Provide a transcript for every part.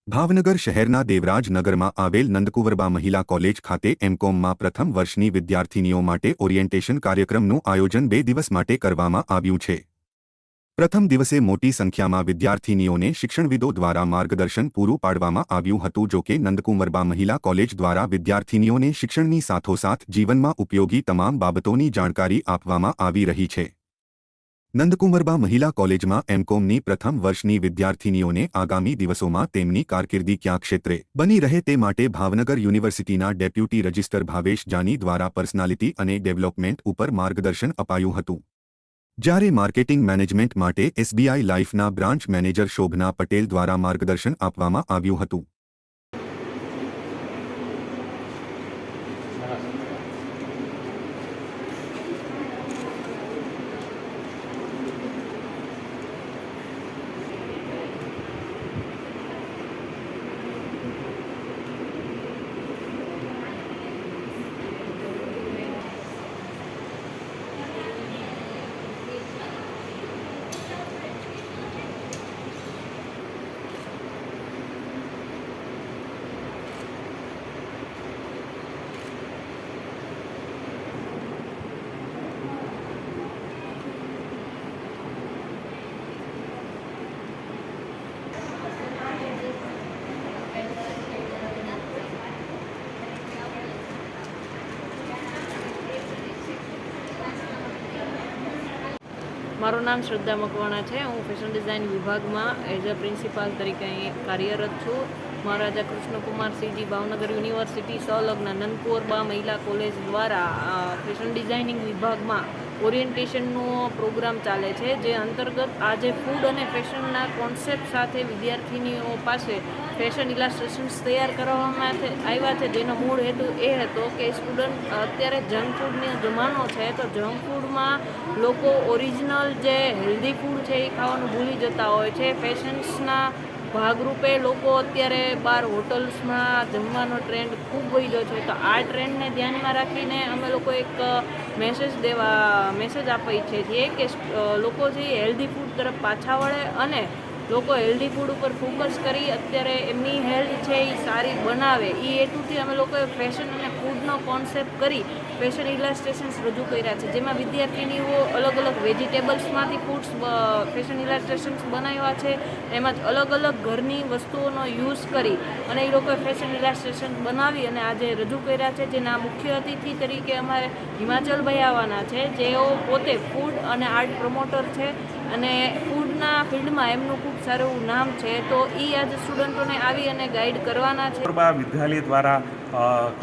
ભાવનગર શહેરના દેવરાજનગરમાં આવેલ નંદકુંવરબા મહિલા કોલેજ ખાતે એમકોમમાં પ્રથમ વર્ષની વિદ્યાર્થિનીઓ માટે ઓરિએન્ટેશન કાર્યક્રમનું આયોજન 2 દિવસ માટે કરવામાં આવ્યું છે। પ્રથમ દિવસે મોટી સંખ્યામાં વિદ્યાર્થિનીઓને શિક્ષણવિદો દ્વારા માર્ગદર્શન પૂરું પાડવામાં આવ્યું હતું। જો કે નંદકુંવરબા મહિલા કોલેજ દ્વારા વિદ્યાર્થિનીઓને શિક્ષણની સાથોસાથ જીવનમાં ઉપયોગી તમામ બાબતોની જાણકારી આપવામાં આવી રહી છે। નંદકુંવરબા મહિલા કોલેજમાં એમકોમની પ્રથમ વર્ષની વિદ્યાર્થિનીઓને આગામી દિવસોમાં તેમની કારકિર્દી કયા ક્ષેત્રે બની રહે તે માટે ભાવનગર યુનિવર્સિટીના ડેપ્યુટી રજિસ્ટર ભાવેશ જાની દ્વારા પર્સનાલિટી અને ડેવલપમેન્ટ ઉપર માર્ગદર્શન અપાયું હતું। જ્યારે માર્કેટિંગ મેનેજમેન્ટ માટે એસબીઆઈ લાઇફના બ્રાન્ચ મેનેજર શોભના પટેલ દ્વારા માર્ગદર્શન આપવામાં આવ્યું હતું। મારું નામ શ્રદ્ધા મકવાણા છે। હું ફેશન ડિઝાઇન વિભાગમાં એઝ અ પ્રિન્સિપાલ તરીકે અહીં કાર્યરત છું। મહારાજા કૃષ્ણકુમારસિંહજી ભાવનગર યુનિવર્સિટી સંલગ્ન નંદકુંવરબા મહિલા કોલેજ દ્વારા ફેશન ડિઝાઇનિંગ વિભાગમાં ઓરિએન્ટેશનનો પ્રોગ્રામ ચાલે છે, જે અંતર્ગત આજે ફૂડ અને ફેશનના કોન્સેપ્ટ સાથે વિદ્યાર્થીનીઓ પાસે ફેશન ઇલાસ્ટ્રેશન્સ તૈયાર કરવામાં આવ્યા છે, જેનો મૂળ હેતુ એ હતો કે સ્ટુડન્ટ અત્યારે જંક ફૂડનો જમાનો છે, તો જંક ફૂડમાં લોકો ઓરિજિનલ જે હેલ્ધી ફૂડ છે એ ખાવાનું ભૂલી જતા હોય છે। ફેશન્સના ભાગરૂપે લોકો અત્યારે બહાર હોટલ્સમાં જમવાનો ટ્રેન્ડ ખૂબ વધ્યો છે, તો આ ટ્રેન્ડને ધ્યાનમાં રાખીને અમે લોકો એક મેસેજ આપીએ છીએ કે લોકો જે હેલ્ધી ફૂડ તરફ પાછા વળે અને લોકો હેલ્ધી ફૂડ ઉપર ફોકસ કરી અત્યારે એમની હેલ્થ છે એ સારી બનાવે, એ હેતુથી અમે લોકોએ ફેશન અને ફૂડનો કોન્સેપ્ટ કરી ફેશન ઇલાસ્ટ્રેશન્સ રજૂ કર્યા છે, જેમાં વિદ્યાર્થીનીઓ અલગ અલગ વેજીટેબલ્સમાંથી ફૂડ્સ ફેશન ઇલાસ્ટ્રેશન્સ બનાવ્યા છે। એમાં જ અલગ અલગ ઘરની વસ્તુઓનો યુઝ કરી અને એ લોકોએ ફેશન ઇલાસ્ટ્રેશન બનાવી અને આજે રજૂ કર્યા છે, જેના મુખ્ય અતિથિ તરીકે અમારે હિમાચલભાઈ આવવાના છે, જેઓ પોતે ફૂડ અને આર્ટ પ્રમોટર છે અને ફૂડના ફિલ્ડમાં એમનું ખૂબ સારું નામ છે, તો એ આજે સ્ટુડન્ટોને આવી અને ગાઈડ કરવાના છે। વિદ્યાલય દ્વારા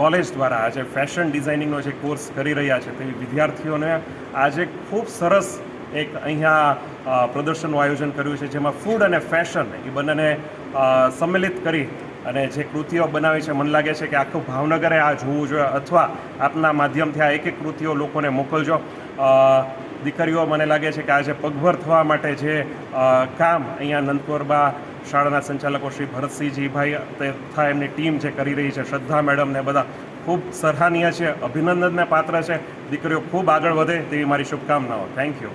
કોલેજ દ્વારા આજે ફેશન ડિઝાઇનિંગનો જે કોર્સ કરી રહ્યા છે તે વિદ્યાર્થીઓને આજે ખૂબ સરસ એક અહીંયા પ્રદર્શનનું આયોજન કર્યું છે, જેમાં ફૂડ અને ફેશન એ બંનેને સંમેલિત કરી અને જે કૃતિઓ બનાવી છે, મને લાગે છે કે આખું ભાવનગરે આ જોવું જોઈએ, અથવા આપના માધ્યમથી આ એક એક લોકોને મોકલજો। દીકરીઓ મને લાગે છે કે આજે પગભર થવા માટે જે કામ અહીંયા નંદકુંવરબા શાળાના સંચાલકો શ્રી ભરતસિંહજીભાઈ તથા એમની ટીમ જે કરી રહી છે, શ્રદ્ધા મેડમ ને બધા ખૂબ સરાહનીય છે, અભિનંદનને પાત્ર છે। દીકરીઓ ખૂબ આગળ વધે તેવી મારી શુભકામનાઓ। Thank you.